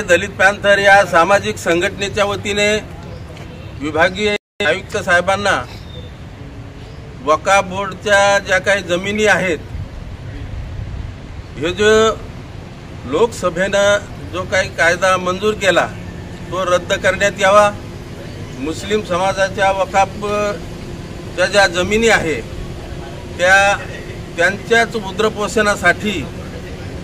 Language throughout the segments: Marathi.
दलित पॅंथर या सामाजिक संघटनेच्या वतीने विभागीय आयुक्त साहेबांना वक्फ बोर्डच्या ज्या काही जमिनी आहेत, हे जो लोकसभेनं जो काही कायदा मंजूर केला तो रद्द करण्यात यावा। मुस्लिम समाजाच्या वक्फच्या ज्या जमिनी आहे त्यांच्याच उद्रपोषणासाठी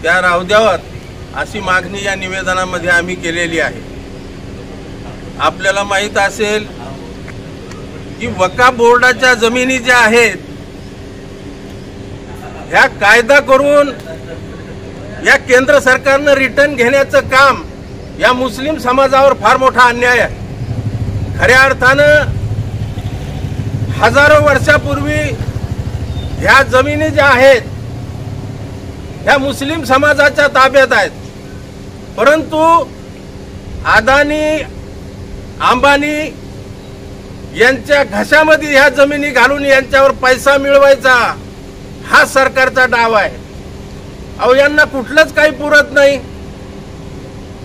त्या राहू द्याव्यात अशी मागणी या निवेदनामध्ये आम्ही केलेली आहे। आपल्याला माहित असेल की वक्फ बोर्डाच्या जमिनी ज्या आहेत ह्या कायदा करून या केंद्र सरकारनं रिटर्न घेण्याचं काम या मुस्लिम समाजावर फार मोठा अन्याय आहे। खऱ्या अर्थानं हजारो वर्षापूर्वी ह्या जमिनी ज्या आहेत ह्या मुस्लिम समाजाच्या ताब्यात आहेत, परंतु अदानी अंबानी यांच्या घशामध्ये ह्या जमिनी घालून यांच्यावर पैसा मिळवायचा हा सरकारचा डाव आहे। अहो, यांना कुठलंच काही पुरत नाही।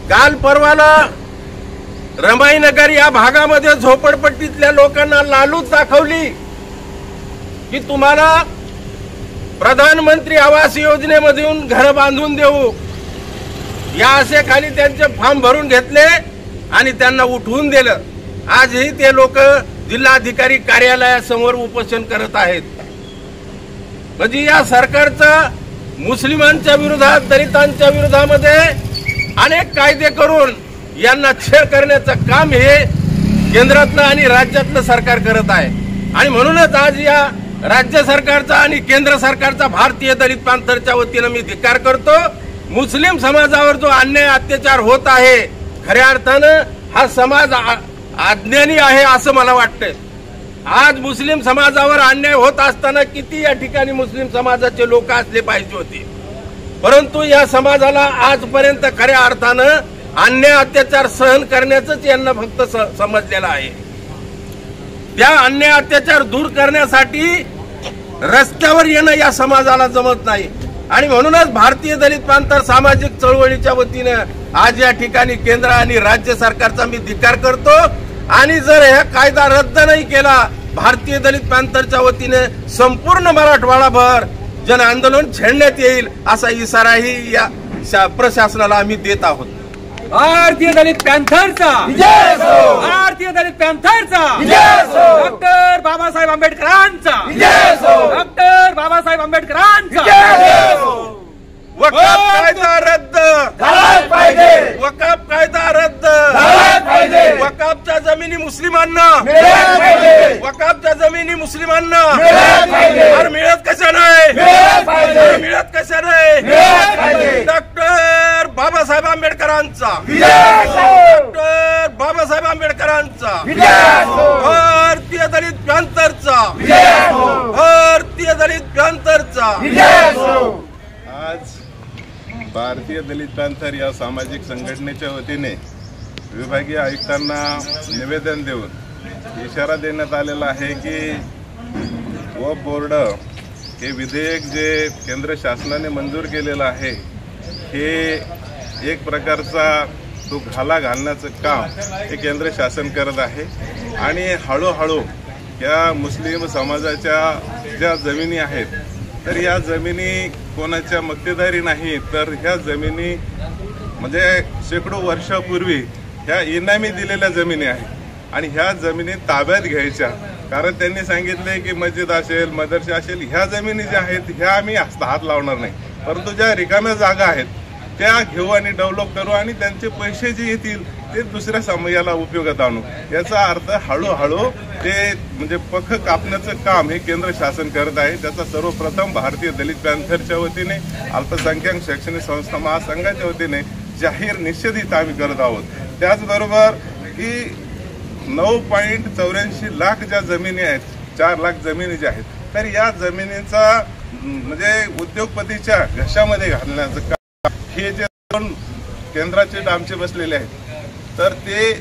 काल परवाला रमाईनगर या भागामध्ये झोपडपट्टीतल्या लोकांना लालूच दाखवली की तुम्हाला प्रधानमंत्री आवास योजनेमधून घर बांधून देऊ, या असे खाली त्यांचे फॉर्म भरून घेतले आणि त्यांना उठवून दिलं। आजही ते लोक जिल्हाधिकारी कार्यालयासमोर उपोषण करत आहेत। म्हणजे या सरकारचा मुस्लिमांच्या विरोधात, दलितांच्या विरोधामध्ये अनेक कायदे करून यांना छेड करण्याचं काम हे केंद्रातलं आणि राज्यातलं सरकार करत आहे। आणि म्हणूनच आज या राज्य सरकारचा आणि केंद्र सरकारचा भारतीय दलित पॅंथरच्या वतीनं मी धिक्कार करतो। मुस्लिम समाजावर जो अन्याय अत्याचार होत आहे, खऱ्या अर्थानं हा समाज अज्ञानी आहे असं मला वाटतंय। आज मुस्लिम समाजावर अन्याय होत असताना किती या ठिकाणी मुस्लिम समाजाचे लोक असले पाहिजे होते, परंतु या समाजाला आजपर्यंत खऱ्या अर्थानं अन्याय अत्याचार सहन करण्याचंच यांना फक्त समजलेलं आहे। त्या अन्याय अत्याचार दूर करण्यासाठी रस्त्यावर येणं या समाजाला जमत नाही। आणि म्हणूनच भारतीय दलित पॅंथर सामाजिक चळवळीच्या वतीनं आज या ठिकाणी केंद्र आणि राज्य सरकारचा मी धिक्कार करतो। आणि जर हा कायदा रद्द नाही केला, भारतीय दलित पॅंथरच्या वतीने संपूर्ण मराठवाडाभर जन आंदोलन छेडण्यात येईल असा इशाराही या प्रशासनाला आम्ही देत आहोत। भारतीय दलित पॅंथरचा विजय असो, भारतीय दलित पॅंथरचा विजय असो, डॉक्टर बाबासाहेब आंबेडकरांचा विजय असो, डॉक्टर बाबासाहेब आंबेडकरांचा विजय असो। वक्फ कायदा रद्द झालाच पाहिजे, वक्फ कायदा रद्द झालाच पाहिजे, वक्फच्या जमिनी मुस्लिमांना मिळाल्या पाहिजे, वक्फच्या जमिनी मुस्लिमांना मिळाल्या पाहिजे, और मिळत कशा नाही, मिळाल्या पाहिजे, मिळत कशा नाही, मिळाल्या पाहिजे। डॉक्टर बाबासाहेब आंबेडकरांचा विजय असो, डॉक्टर बाबासाहेब आंबेडकरांचा विजय असो, भारतीय दलित पॅंथरचा विजय असो, भारतीय दलित पॅंथरचा विजय असो। आज भारतीय दलित पॅंथर या सामाजिक संघटनेच्या वतीने विभागीय आयुक्तांना निवेदन देऊन इशारा देण्यात आलेला आहे की वक्फ बोर्ड हे विधेयक जे केंद्र शासनाने मंजूर केलेलं आहे हे एक प्रकारचा तो घाला घालण्याचं काम हे केंद्र शासन करत आहे। आणि हळूहळू या मुस्लिम समाजाच्या ज्या जमिनी आहेत तर या जमिनी कोणाच्या मक्तेदारी नाही, तर ह्या जमिनी म्हणजे शेकडो वर्षापूर्वी ह्या इनामी दिलेल्या जमिनी आहेत आणि ह्या जमिनी ताब्यात घ्यायच्या। कारण त्यांनी सांगितले की मस्जिद असेल, मदरसे असेल, ह्या जमिनी ज्या आहेत ह्या आम्ही हात लावणार नाही, परंतु ज्या रिकाम्या जागा आहेत त्या घेऊ आणि डेव्हलप करू आणि त्यांचे पैसे जे येतील ते दुसऱ्या समयाला उपयोगात आणू। याचा अर्थ हळूहळू ते म्हणजे पख कापण्याचं काम हे केंद्र शासन करत आहे। त्याचा सर्वप्रथम भारतीय दलित पॅंथरच्या वतीने, अल्पसंख्याक शैक्षणिक संस्था महासंघाच्या वतीने जाहीर निषेधित आम्ही करत आहोत। त्याचबरोबर की 9.84 लाख ज्या जमिनी आहेत, 4 लाख जमिनी ज्या आहेत, तर या जमिनीचा म्हणजे उद्योगपतीच्या घशामध्ये घालण्याचं काम हे जे केंद्राचे डामचे बसलेले आहेत तर ते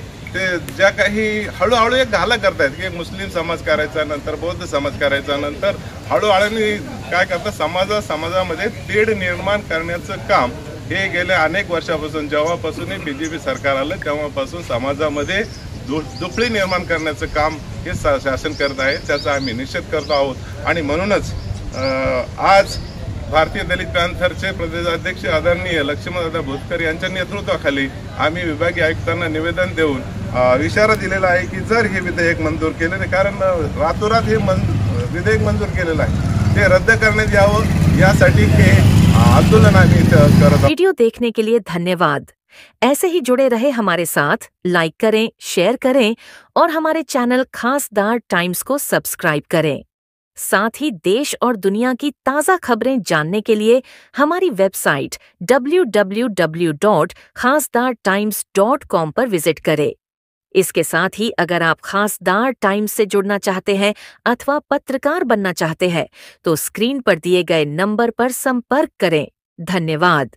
ज्या काही हळूहळू एक घाला करतायत की मुस्लिम समाज करायचा, नंतर बौद्ध समाज करायचा, नंतर हळूहळू काय करतात समाजामध्ये तेढ निर्माण करण्याचं काम हे गेल्या अनेक वर्षापासून जेव्हापासून बीजेपी सरकार आलं तेव्हापासून समाजामध्ये दुफळी निर्माण करण्याचं काम हे शासन करत आहे, त्याचा आम्ही निषेध करतो आहोत। आणि म्हणूनच आज भारतीय दलित पॅंथरचे प्रदेशाध्यक्ष आदरणीय लक्ष्मणदादा भोसकर यांच्या नेतृत्वाखाली आम्ही विभागीय आयुक्तांना निवेदन देऊन इशारा दिलेला आहे की जर हे विधेयक मंजूर केले नाही, कारण रातोरात हे विधेयक मंजूर केलेलं आहे, ते रद्द करण्यात यावं यासाठी हे आंदोलन आम्ही करत आहोत। वीडियो देखने के लिए धन्यवाद। ऐसे ही जुड़े रहे हमारे साथ, लाइक करें, शेयर करें और हमारे चैनल खासदार टाइम्स को सब्सक्राइब करें। साथ ही देश और दुनिया की ताज़ा खबरें जानने के लिए हमारी वेबसाइट www.khasdartimes.com पर विजिट करें। इसके साथ ही अगर आप खासदार टाइम्स से जुड़ना चाहते हैं अथवा पत्रकार बनना चाहते हैं तो स्क्रीन पर दिए गए नंबर पर संपर्क करें। धन्यवाद।